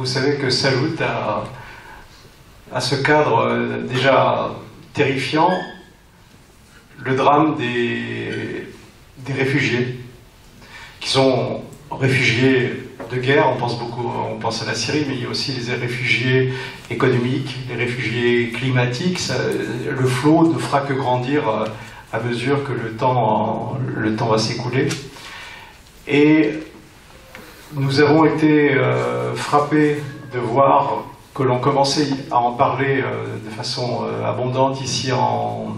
savez que s'ajoute à ce cadre déjà terrifiant le drame des réfugiés, qui sont réfugiés de guerre. On pense à la Syrie, mais il y a aussi les réfugiés économiques, les réfugiés climatiques. Le flot ne fera que grandir à mesure que le temps va s'écouler. Et nous avons été frappés de voir que l'on commençait à en parler de façon abondante ici en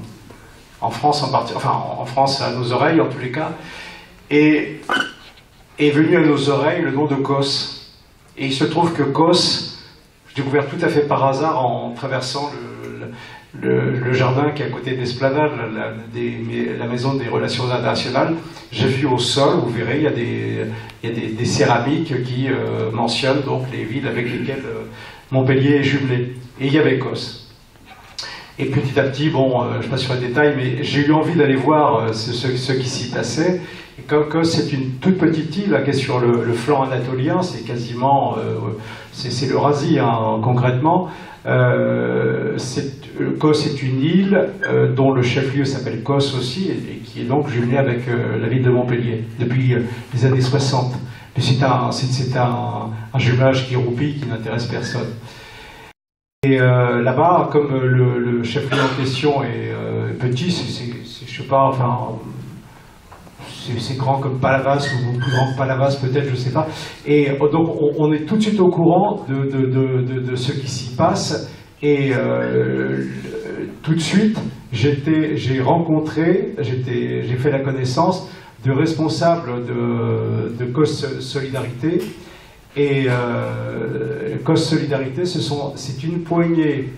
France, en France à nos oreilles en tous les cas, et est venu à nos oreilles le nom de Kos. Et il se trouve que Kos, j'ai découvert tout à fait par hasard en traversant le jardin qui est à côté d'Esplanade, la maison des relations internationales. J'ai vu au sol, vous verrez, il y a des céramiques qui mentionnent donc les villes avec lesquelles Montpellier est jumelé. Et il y avait Kos. Et petit à petit, bon, je passe sur les détails, mais j'ai eu envie d'aller voir ce qui s'y passait. Et comme Kos, c'est une toute petite île qui est sur le flanc anatolien, c'est quasiment, c'est l'Eurasie hein, concrètement. Kos est une île dont le chef-lieu s'appelle Kos aussi, et qui est donc jumelée avec la ville de Montpellier depuis les années 60. Mais c'est un jumelage qui roupille, qui n'intéresse personne. Et là-bas, comme le chef-lieu en question est petit, je sais pas, enfin, c'est grand comme Palavas, ou plus grand que Palavas peut-être, je sais pas. Et donc on est tout de suite au courant de ce qui s'y passe. Et tout de suite, j'ai fait la connaissance de responsables de Kos Solidarité. Et Kos Solidarité, c'est une poignée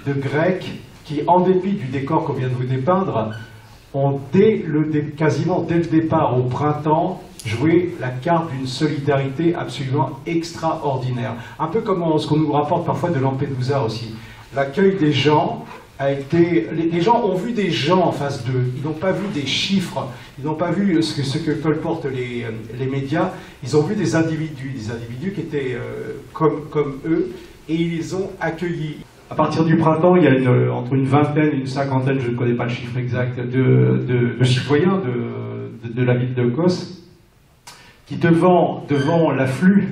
de Grecs qui, en dépit du décor qu'on vient de vous dépeindre, ont quasiment dès le départ au printemps joué la carte d'une solidarité absolument extraordinaire. Un peu comme ce qu'on nous rapporte parfois de Lampedusa aussi. L'accueil des gens a été... Les gens ont vu des gens en face d'eux, ils n'ont pas vu des chiffres, ils n'ont pas vu ce que colportent les médias, ils ont vu des individus qui étaient comme eux, et ils les ont accueillis. À partir du printemps, il y a entre une vingtaine et une cinquantaine, je ne connais pas le chiffre exact, de citoyens de la ville de Kos, qui devant l'afflux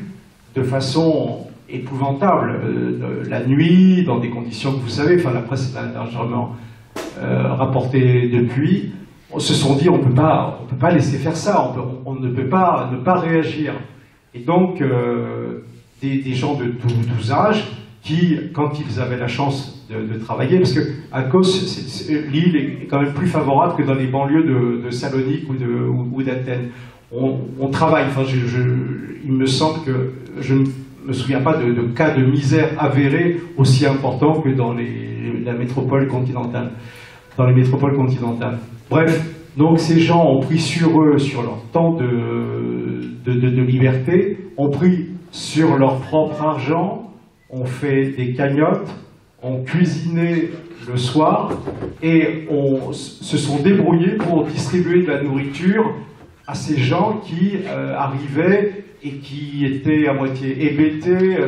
de façon épouvantable, la nuit, dans des conditions que vous savez, enfin la presse l'a largement rapporté depuis, se sont dit on peut pas laisser faire ça, on ne peut pas ne pas réagir. Et donc des gens de tous âges qui, quand ils avaient la chance de travailler, parce que à Kos, l'île est quand même plus favorable que dans les banlieues de Salonique ou d'Athènes. On travaille, enfin il me semble que je ne me souviens pas de cas de misère avérés aussi importants que dans la métropole continentale, dans les métropoles continentales. Bref, donc ces gens ont pris sur eux, sur leur temps de liberté, ont pris sur leur propre argent, ont fait des cagnottes, ont cuisiné le soir et se sont débrouillés pour distribuer de la nourriture à ces gens qui arrivaient et qui étaient à moitié hébétés.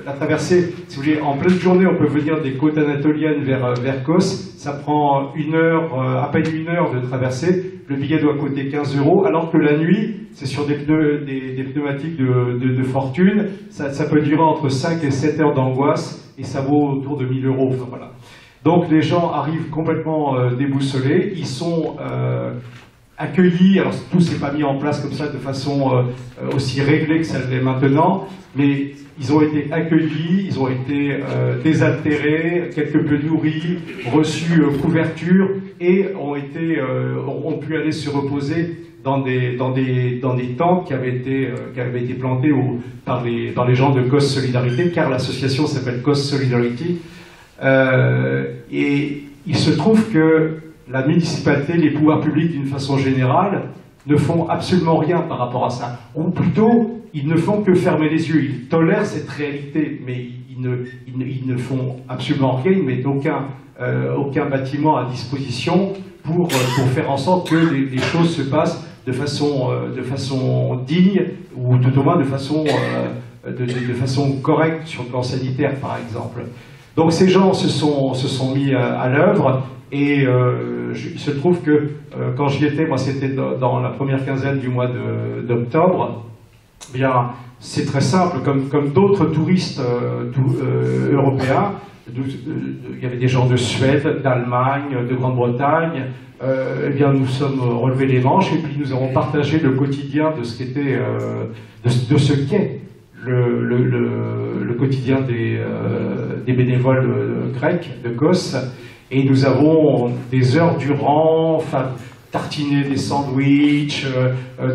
La traversée, si vous voulez, en pleine journée, on peut venir des côtes anatoliennes vers Kos. Ça prend à peine une heure de traversée. Le billet doit coûter 15 €, alors que la nuit, c'est sur des pneumatiques de fortune. Ça peut durer entre 5 et 7 heures d'angoisse, et ça vaut autour de 1 000 €. Enfin, voilà. Donc les gens arrivent complètement déboussolés. Ils sont accueillis, alors tout s'est pas mis en place comme ça de façon aussi réglée que ça l'est maintenant, mais ils ont été accueillis, ils ont été désaltérés, quelque peu nourris, reçus couverture et ont pu aller se reposer dans des tentes qui avaient été plantés par les gens de Kos Solidarité, car l'association s'appelle Kos Solidarity. Et il se trouve que la municipalité, les pouvoirs publics d'une façon générale, ne font absolument rien par rapport à ça. Ou plutôt, ils ne font que fermer les yeux. Ils tolèrent cette réalité, mais ils ne font absolument rien. Ils ne mettent aucun bâtiment à disposition pour faire en sorte que les choses se passent de façon digne, ou tout au moins de façon de façon correcte sur le plan sanitaire, par exemple. Donc ces gens se sont mis à l'œuvre, et il se trouve que quand j'y étais, moi c'était dans la première quinzaine du mois d'octobre, eh bien c'est très simple, comme d'autres touristes européens, il y avait des gens de Suède, d'Allemagne, de Grande-Bretagne, eh bien nous sommes relevés les manches et puis nous avons partagé le quotidien de ce qu'était, de ce qu'est le quotidien des bénévoles grecs de Kos, et nous avons des heures durant, enfin, tartiner des sandwichs,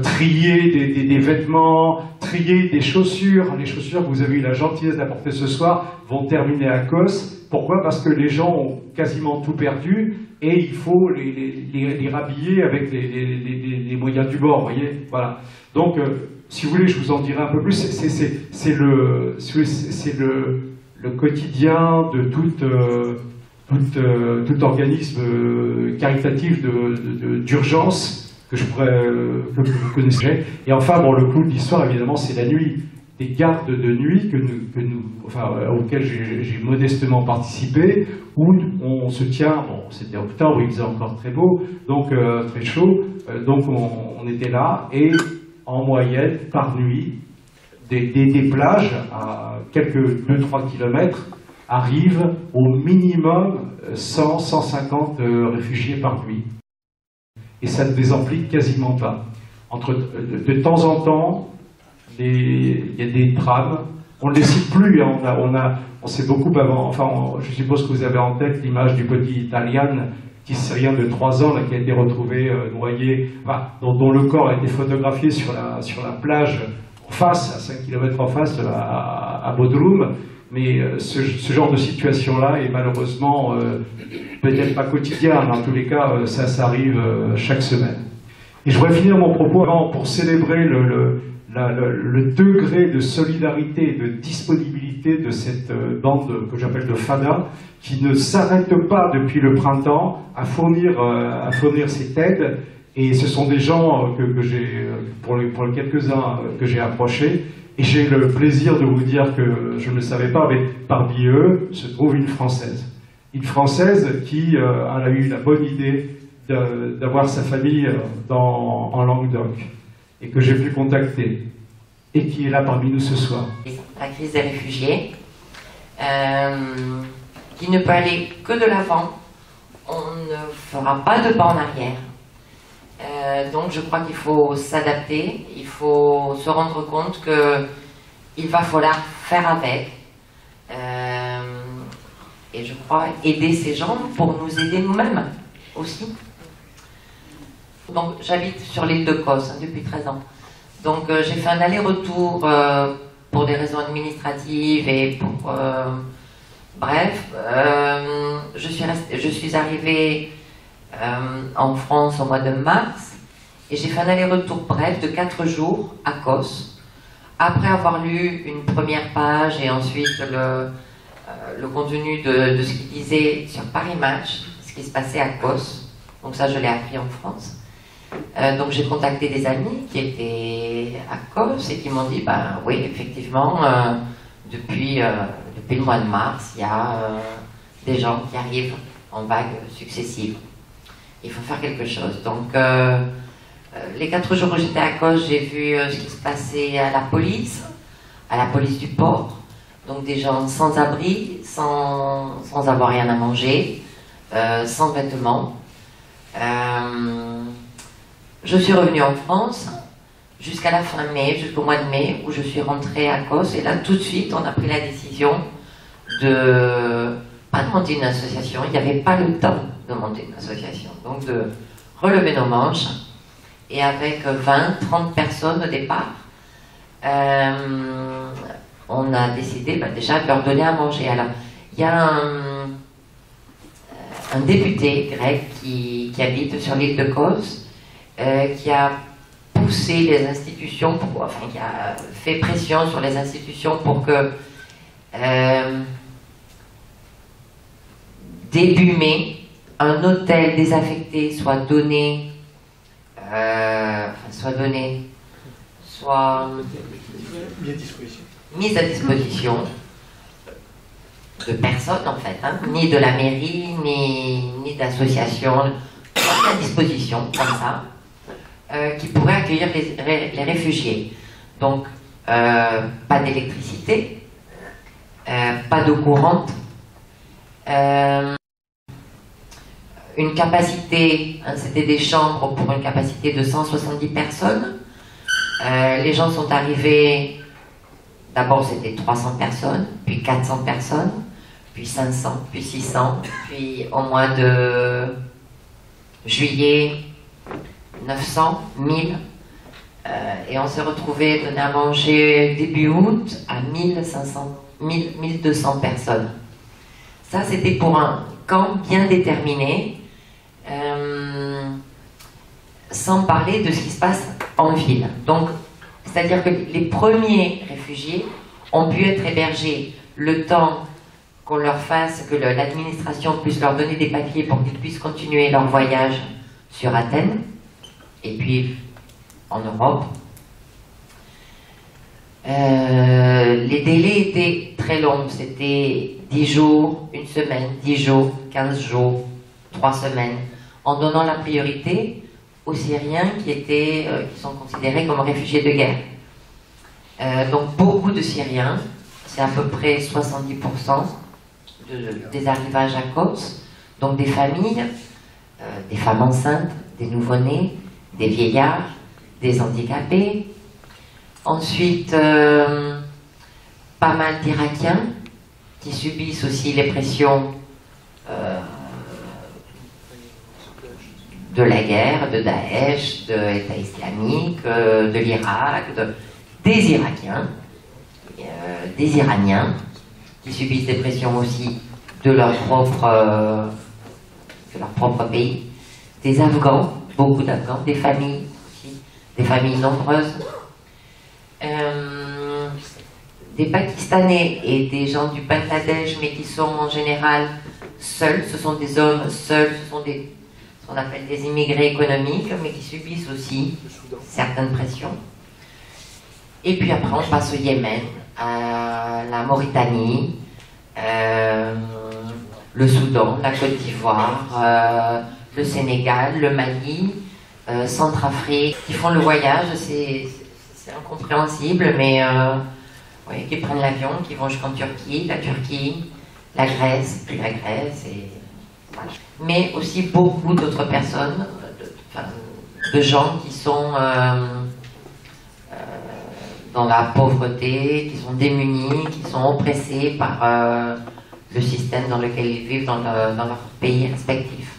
trier des vêtements, trier des chaussures. Les chaussures que vous avez eu la gentillesse d'apporter ce soir vont terminer à Kos. Pourquoi? Parce que les gens ont quasiment tout perdu et il faut les rhabiller avec les moyens du bord, vous voyez, voilà. Donc, si vous voulez, je vous en dirai un peu plus. C'est le quotidien de tout organisme caritatif d'urgence que vous connaissez. Et enfin, bon, le clou de l'histoire, évidemment, c'est la nuit. Des gardes de nuit auxquels j'ai modestement participé, où on se tient, bon, c'était octobre, il faisait encore très beau, donc très chaud, donc on était là, et en moyenne, par nuit, des plages à quelques 2-3 kilomètres arrivent au minimum 100-150 réfugiés par nuit. Et ça ne désemplit quasiment pas. De temps en temps, il y a des drames. On ne les cite plus, hein. On sait beaucoup avant. Enfin, je suppose que vous avez en tête l'image du petit Italien, petit Syrien de 3 ans là, qui a été retrouvé noyé, enfin, dont le corps a été photographié sur la plage en face, à 5 km en face, à Bodrum. Mais ce genre de situation-là est malheureusement peut-être pas quotidien, mais en tous les cas, ça arrive chaque semaine. Et je voudrais finir mon propos pour célébrer le degré de solidarité et de disponibilité de cette bande que j'appelle de FADA, qui ne s'arrête pas depuis le printemps à fournir cette aide. Et ce sont des gens que j'ai, pour les quelques-uns que j'ai approchés. Et j'ai le plaisir de vous dire que je ne le savais pas, mais parmi eux se trouve une Française. Une Française qui a eu la bonne idée d'avoir sa famille en Languedoc, et que j'ai pu contacter, et qui est là parmi nous ce soir. La crise des réfugiés, qui ne peut aller que de l'avant. On ne fera pas de pas en arrière. Donc je crois qu'il faut s'adapter, il faut se rendre compte qu'il va falloir faire avec. Et je crois aider ces gens pour nous aider nous-mêmes aussi. Donc j'habite sur l'île de Kos depuis 13 ans. Donc j'ai fait un aller-retour pour des raisons administratives et pour... bref, je suis arrivée en France au mois de mars, et j'ai fait un aller-retour bref de 4 jours à Kos, après avoir lu une première page et ensuite le contenu de ce qu'il disait sur Paris Match, ce qui se passait à Kos. Donc ça, je l'ai appris en France. Donc j'ai contacté des amis qui étaient à Kos et qui m'ont dit, ben oui, effectivement, depuis le mois de mars, il y a des gens qui arrivent en vagues successives. Il faut faire quelque chose. Donc, les 4 jours où j'étais à Kos, j'ai vu ce qui se passait à la police du port. Donc, des gens sans abri, sans avoir rien à manger, sans vêtements. Je suis revenue en France jusqu'à la fin mai, jusqu'au mois de mai, où je suis rentrée à Kos. Et là, tout de suite, on a pris la décision pas de monter une association, il n'y avait pas le temps de monter une association, donc de relever nos manches, et avec 20-30 personnes au départ, on a décidé déjà de leur donner à manger. Alors, il y a un député grec qui habite sur l'île de Kos, qui a poussé les institutions, qui a fait pression sur les institutions pour que début mai, un hôtel désaffecté soit donné, mis à disposition. mise à disposition de personne en fait, hein, ni de la mairie, ni d'associations, à disposition comme ça, qui pourraient accueillir les réfugiés. Donc, pas d'électricité, pas d'eau courante, une capacité, hein, c'était des chambres pour une capacité de 170 personnes. Les gens sont arrivés, d'abord c'était 300 personnes, puis 400 personnes, puis 500, puis 600, puis au mois de juillet, 900, 1000, et on s'est retrouvé donné à manger début août à 1200 personnes. Ça c'était pour un camp bien déterminé, sans parler de ce qui se passe en ville. Donc, c'est-à-dire que les premiers réfugiés ont pu être hébergés le temps qu'on leur fasse, que l'administration puisse leur donner des papiers pour qu'ils puissent continuer leur voyage sur Athènes, et puis en Europe. Les délais étaient très longs, c'était 10 jours, une semaine, 10 jours, 15 jours, 3 semaines, en donnant la priorité aux Syriens qui sont considérés comme réfugiés de guerre. Donc beaucoup de Syriens, c'est à peu près 70% des arrivages à Kos, donc des familles, des femmes enceintes, des nouveau-nés, des vieillards, des handicapés. Ensuite, pas mal d'Irakiens qui subissent aussi les pressions de la guerre, de Daesh, de l'État islamique, de l'Irak, des Irakiens, des Iraniens, qui subissent des pressions aussi de leur propre pays, des Afghans, beaucoup d'Afghans, des familles aussi, des familles nombreuses, des Pakistanais et des gens du Bangladesh, mais qui sont en général seuls, ce sont des hommes seuls, ce sont ce qu'on appelle des immigrés économiques, mais qui subissent aussi certaines pressions. Et puis après, on passe au Yémen, à la Mauritanie, le Soudan, la Côte d'Ivoire, le Sénégal, le Mali, Centrafrique, qui font le voyage, c'est incompréhensible, mais oui, qui prennent l'avion, qui vont jusqu'en Turquie, la Grèce, puis la Grèce, et voilà. Mais aussi beaucoup d'autres personnes, de gens qui sont dans la pauvreté, qui sont démunis, qui sont oppressés par le système dans lequel ils vivent dans leur pays respectif.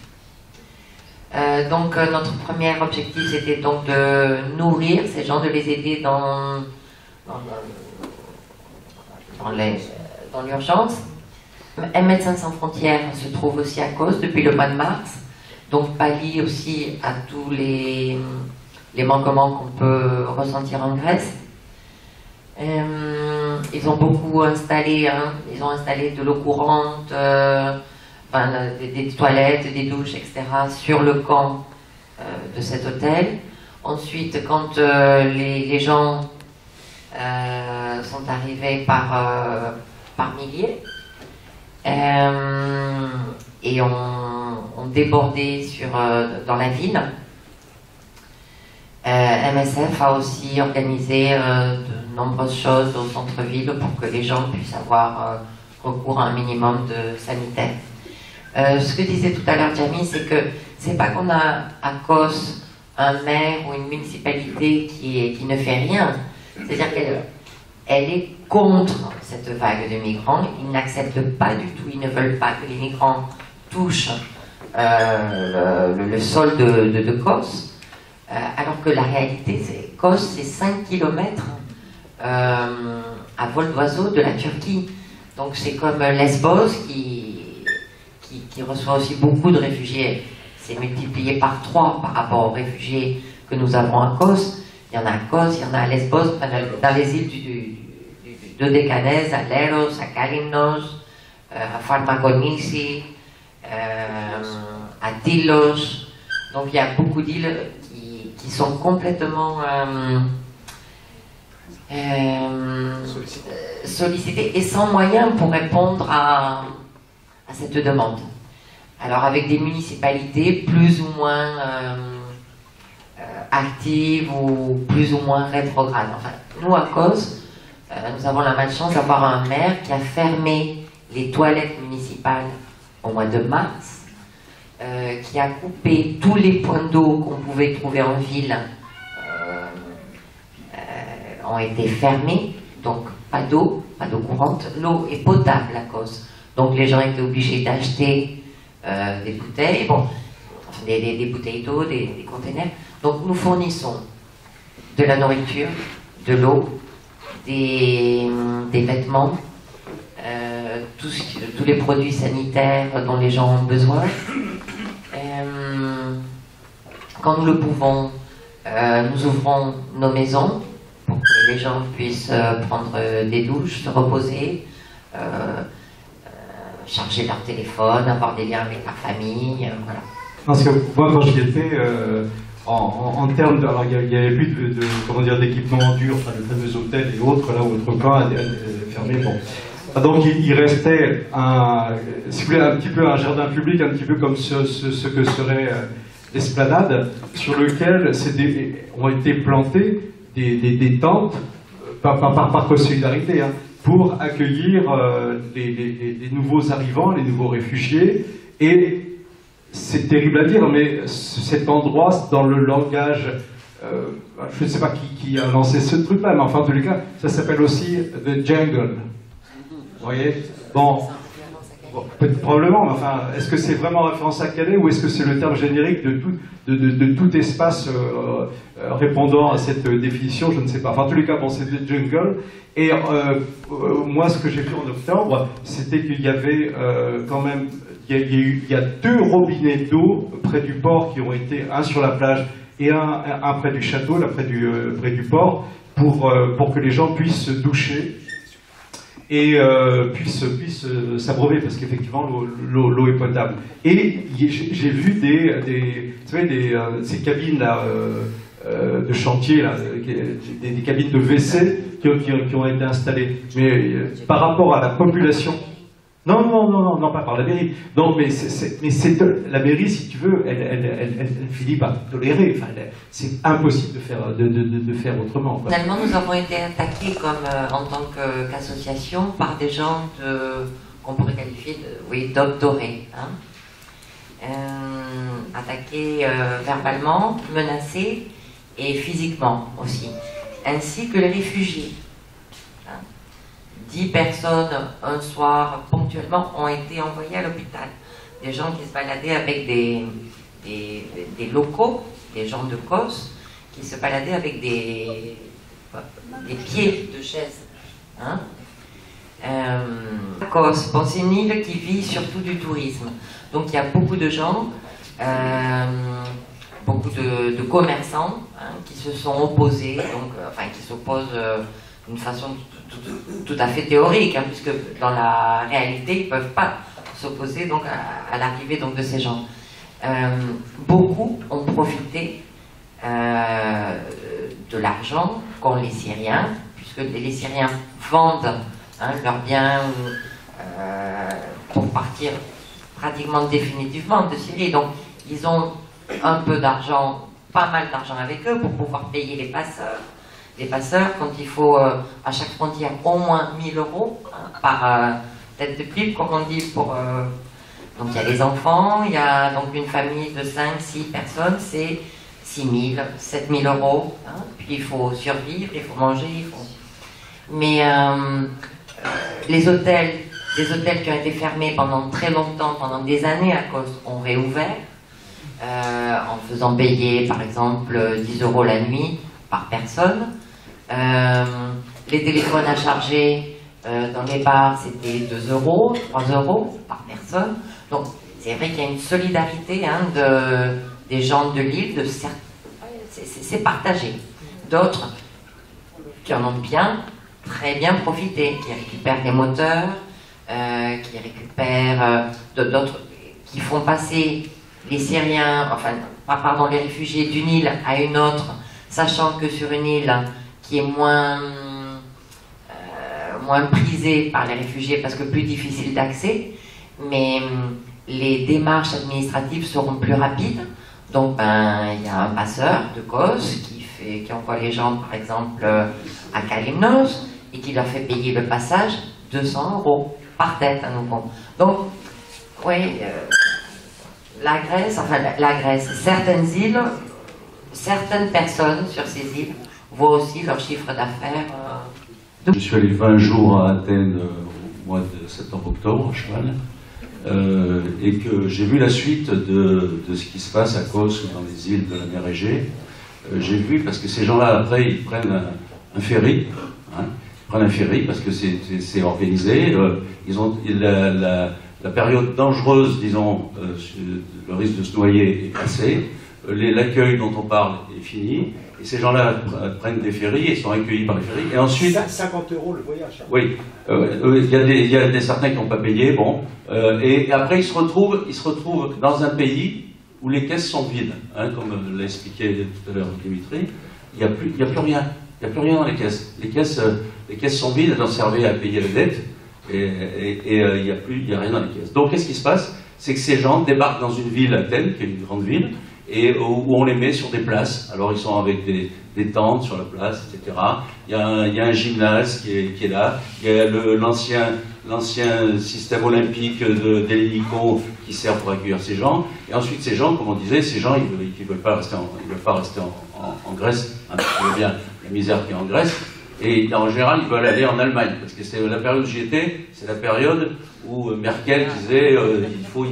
Donc notre premier objectif c'était donc de nourrir ces gens, de les aider dans l'urgence. Médecins sans frontières se trouve aussi à Kos depuis le mois de mars, donc pallie aussi à tous les manquements qu'on peut ressentir en Grèce. Ils ont beaucoup installé, ils ont installé de l'eau courante, des toilettes, des douches, etc. sur le camp de cet hôtel. Ensuite, quand les gens sont arrivés par milliers et ont débordé dans la ville, MSF a aussi organisé de nombreuses choses au centre-ville pour que les gens puissent avoir recours à un minimum de sanitaire. Ce que disait tout à l'heure Jamie, c'est que c'est pas qu'on a à Kos un maire ou une municipalité qui ne fait rien. C'est-à-dire qu'elle est contre cette vague de migrants. Ils n'acceptent pas du tout, ils ne veulent pas que les migrants touchent le sol de Kos. Alors que la réalité, c'est Kos, c'est 5 km à vol d'oiseau de la Turquie. Donc c'est comme Lesbos qui reçoit aussi beaucoup de réfugiés. C'est multiplié par 3 par rapport aux réfugiés que nous avons à Kos. Il y en a à Kos, il y en a à Lesbos, dans les îles du Dodécanèse, à Leros, à Kalymnos, à Farmakonisi, à Tilos. Donc il y a beaucoup d'îles qui sont complètement sollicités et sans moyens pour répondre à cette demande. Alors avec des municipalités plus ou moins actives ou plus ou moins rétrogrades. Enfin, nous à Causse, nous avons la malchance d'avoir un maire qui a fermé les toilettes municipales au mois de mars, qui a coupé tous les points d'eau qu'on pouvait trouver en ville, ont été fermés, donc pas d'eau courante. L'eau est potable à Causse, donc les gens étaient obligés d'acheter des bouteilles, bon, enfin, des bouteilles d'eau, des containers. Donc nous fournissons de la nourriture, de l'eau, des vêtements, tous les produits sanitaires dont les gens ont besoin. Quand nous le pouvons, nous ouvrons nos maisons pour que les gens puissent prendre des douches, se reposer, charger leur téléphone, avoir des liens avec leur famille, voilà. Parce que moi, quand j'y étais, en termes de... Alors, il n'y avait plus comment dire, d'équipement dur, enfin, les fameux hôtels et autres, là où autrefois, fermé, bon. Donc, il restait, si vous voulez, un petit peu un jardin public, un petit peu comme ce que serait l'esplanade, sur lequel ont été plantées des tentes, par solidarité, hein, pour accueillir les nouveaux arrivants, les nouveaux réfugiés. Et c'est terrible à dire, mais cet endroit, dans le langage, je ne sais pas qui a lancé ce truc-là, mais enfin, en tous les cas, ça s'appelle aussi The Jungle. Vous voyez? Bon, probablement, mais enfin, est-ce que c'est vraiment référence à Calais ou est-ce que c'est le terme générique de tout espace répondant à cette définition? Je ne sais pas. Enfin, en tous les cas, bon, c'est The Jungle. Et moi, ce que j'ai fait en octobre, c'était qu'il y avait quand même, il y a 2 robinets d'eau près du port qui ont été, un sur la plage et un près du château, là près du port, pour que les gens puissent se doucher et puissent s'abreuver, parce qu'effectivement l'eau est potable. Et j'ai vu vous savez, ces cabines là, de chantier, là, des cabines de WC qui ont été installées. Mais par rapport à la population, non, pas par la mairie. Donc, mais la mairie, si tu veux, elle finit par tolérer. Enfin, c'est impossible de faire autrement, quoi. Finalement, nous avons été attaqués en tant qu'association par des gens qu'on pourrait qualifier de doctorés. Hein. Attaqués verbalement, menacés et physiquement aussi, ainsi que les réfugiés. 10 personnes un soir ponctuellement ont été envoyées à l'hôpital. Des gens qui se baladaient avec des locaux, des gens de Causse, qui se baladaient avec des pieds de chaise. Hein. Causse, bon, c'est une île qui vit surtout du tourisme. Donc il y a beaucoup de gens, beaucoup de commerçants, hein, qui se sont opposés, donc, qui s'opposent d'une façon tout à fait théorique, hein, puisque dans la réalité, ils ne peuvent pas s'opposer donc à l'arrivée donc de ces gens. Beaucoup ont profité de l'argent qu'ont les Syriens, puisque les Syriens vendent, hein, leurs biens pour partir pratiquement définitivement de Syrie. Donc ils ont un peu d'argent, pas mal d'argent avec eux pour pouvoir payer les passeurs. Les passeurs, quand il faut à chaque frontière au moins 1 000 € hein, par tête de pipe, comme on dit, pour... Donc il y a les enfants, il y a donc une famille de 5-6 personnes, c'est 6 000, 7 000 €. Hein, puis il faut survivre, il faut manger, Mais les hôtels qui ont été fermés pendant très longtemps, pendant des années à cause, ont réouvert, en faisant payer par exemple 10 € la nuit par personne. Les téléphones à charger dans les bars, c'était 2 €, 3 € par personne. Donc c'est vrai qu'il y a une solidarité, hein, des gens de l'île, c'est partagé. D'autres qui en ont très bien profité, qui récupèrent des moteurs, qui récupèrent d'autres, qui font passer les Syriens, les réfugiés d'une île à une autre, sachant que sur une île qui est moins moins prisés par les réfugiés parce que plus difficile d'accès, mais les démarches administratives seront plus rapides. Donc, il y a un passeur de Kos qui envoie les gens, par exemple, à Kalymnos et qui leur fait payer le passage 200 € par tête à nouveau. Donc, oui, la Grèce, certaines îles, certaines personnes sur ces îles voient aussi leur chiffre d'affaires. Je suis allé 20 jours à Athènes au mois de septembre-octobre, à cheval, et que j'ai vu la suite de ce qui se passe à Kos ou dans les îles de la mer Égée. J'ai vu, parce que ces gens-là, après, ils prennent un ferry, hein, ils prennent un ferry parce que c'est organisé. Ils ont la période dangereuse, disons, le risque de se noyer est passé. L'accueil dont on parle est fini. Et ces gens-là prennent des ferries et sont accueillis par les ferries. Et ensuite, 50 € le voyage. Hein. Oui, il y a certains qui n'ont pas payé, bon. Et après, ils se retrouvent dans un pays où les caisses sont vides, hein, comme l'a expliqué tout à l'heure Dimitri. Il n'y a plus rien. Il n'y a plus rien dans les caisses. Les caisses sont vides, elles ont servi à payer les dettes. Et il n'y a rien dans les caisses. Donc, qu'est-ce qui se passe? C'est que ces gens débarquent dans une ville, Athènes, qui est une grande ville, et où on les met sur des places. Alors ils sont avec des tentes sur la place, etc. Il y a un gymnase qui est là. Il y a l'ancien système olympique d'Hellinikon qui sert pour accueillir ces gens. Et ensuite ces gens, comme on disait, ces gens ils veulent pas rester en Grèce, hein, parce qu'ils bien la misère qui est en Grèce. Et en général, ils veulent aller en Allemagne, parce que c'est la période où j'y étais, c'est la période où Merkel disait il faut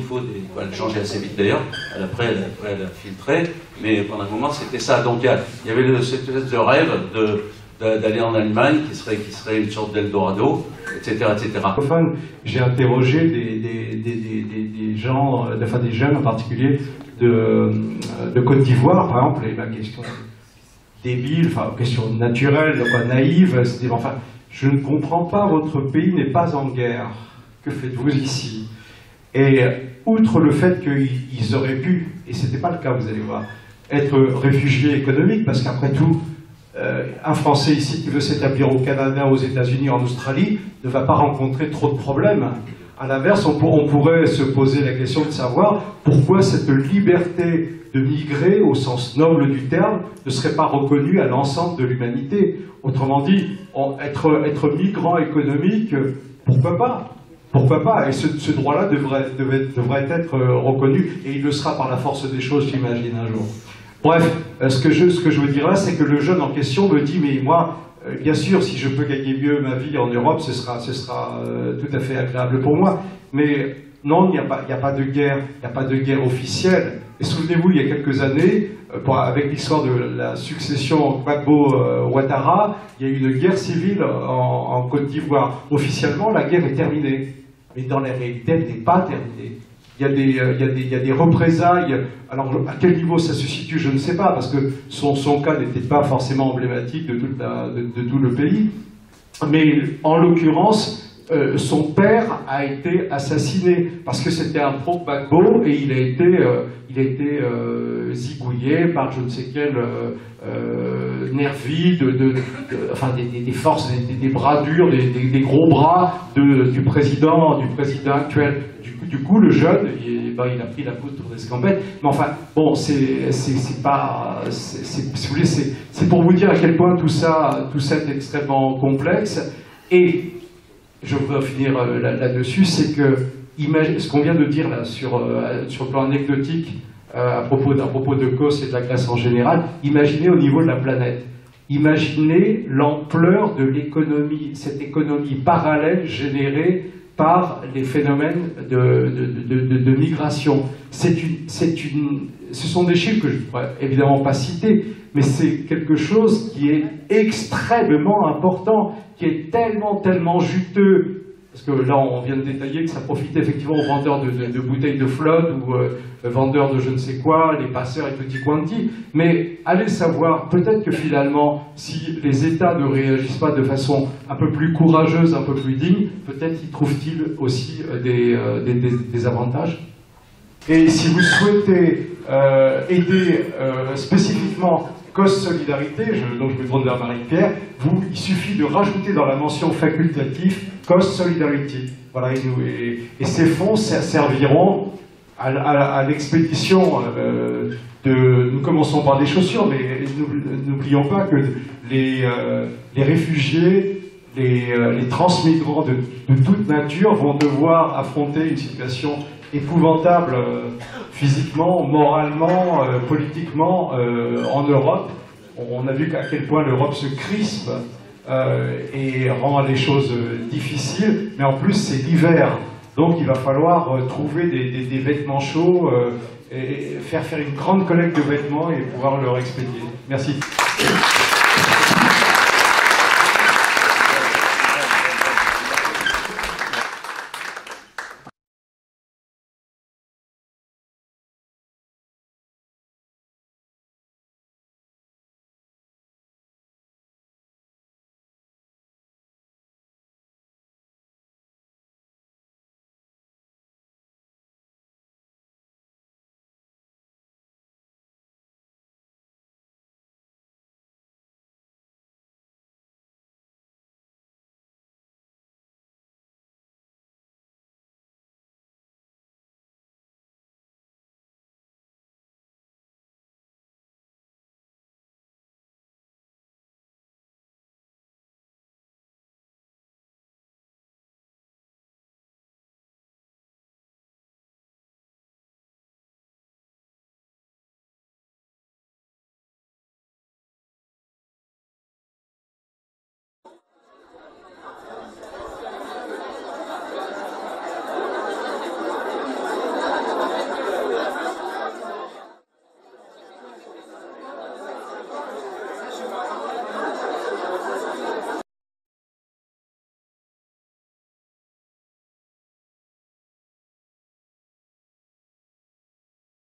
elle changeait assez vite d'ailleurs, après elle a filtré, mais pendant un moment c'était ça. Donc il y avait cette espèce de rêve d'aller en Allemagne qui serait une sorte d'Eldorado, etc. J'ai interrogé des gens, enfin des jeunes en particulier de Côte d'Ivoire, par exemple, et la question débile, enfin question naturelle, enfin naïve, c'était enfin je ne comprends pas, votre pays n'est pas en guerre. Que faites-vous ici? Et outre le fait qu'ils auraient pu, et ce n'était pas le cas, vous allez voir, être réfugiés économiques, parce qu'après tout, un Français ici qui veut s'établir au Canada, aux États-Unis, en Australie, ne va pas rencontrer trop de problèmes. À l'inverse, on pourrait se poser la question de savoir pourquoi cette liberté de migrer, au sens noble du terme, ne serait pas reconnue à l'ensemble de l'humanité. Autrement dit, être migrant économique, pourquoi pas? Pourquoi pas? Et ce droit-là devrait être reconnu, et il le sera par la force des choses, j'imagine, un jour. Bref, ce que je veux dire là, c'est que le jeune en question me dit, mais moi, bien sûr, si je peux gagner mieux ma vie en Europe, ce sera tout à fait agréable pour moi. Mais non, il n'y a pas de guerre, il n'y a pas de guerre officielle. Et souvenez-vous, il y a quelques années, avec l'histoire de la succession Gbagbo-Ouattara, il y a eu une guerre civile en Côte d'Ivoire. Officiellement, la guerre est terminée. Mais dans la réalité, elle n'est pas terminée. Il y a des représailles. Alors, à quel niveau ça se situe, je ne sais pas, parce que son cas n'était pas forcément emblématique de tout le pays. Mais en l'occurrence, son père a été assassiné parce que c'était un pro-Gbagbo et il a été zigouillé par je ne sais quel nervi enfin des forces, des bras durs, des gros bras du président actuel. Du coup, le jeune, il a pris la poudre d'escampette. Mais enfin, bon, c'est pour vous dire à quel point tout ça est extrêmement complexe. Et je voudrais finir là-dessus, c'est que ce qu'on vient de dire là sur le plan anecdotique à propos de Kos et de la Grèce en général, imaginez au niveau de la planète. Imaginez l'ampleur de l'économie, cette économie parallèle générée par les phénomènes de migration. Ce sont des chiffres que je ne pourrais évidemment pas citer, mais c'est quelque chose qui est extrêmement important, qui est tellement juteux, parce que là on vient de détailler que ça profitait effectivement aux vendeurs de bouteilles de flotte ou vendeurs de je ne sais quoi, les passeurs et petits quanti, mais allez savoir, peut-être que finalement, si les États ne réagissent pas de façon un peu plus courageuse, un peu plus digne, peut-être y trouvent-ils aussi des avantages. Et si vous souhaitez aider spécifiquement Cause Solidarité, donc je me tourne vers Marie-Pierre, il suffit de rajouter dans la mention facultative Cause Solidarity. Voilà, et ces fonds serviront à l'expédition nous commençons par des chaussures, mais n'oublions pas que les réfugiés, les transmigrants de toute nature vont devoir affronter une situation épouvantable physiquement, moralement, politiquement en Europe. On a vu à quel point l'Europe se crispe et rend les choses difficiles, mais en plus c'est l'hiver, donc il va falloir trouver des vêtements chauds et faire une grande collecte de vêtements et pouvoir leur expédier. Merci.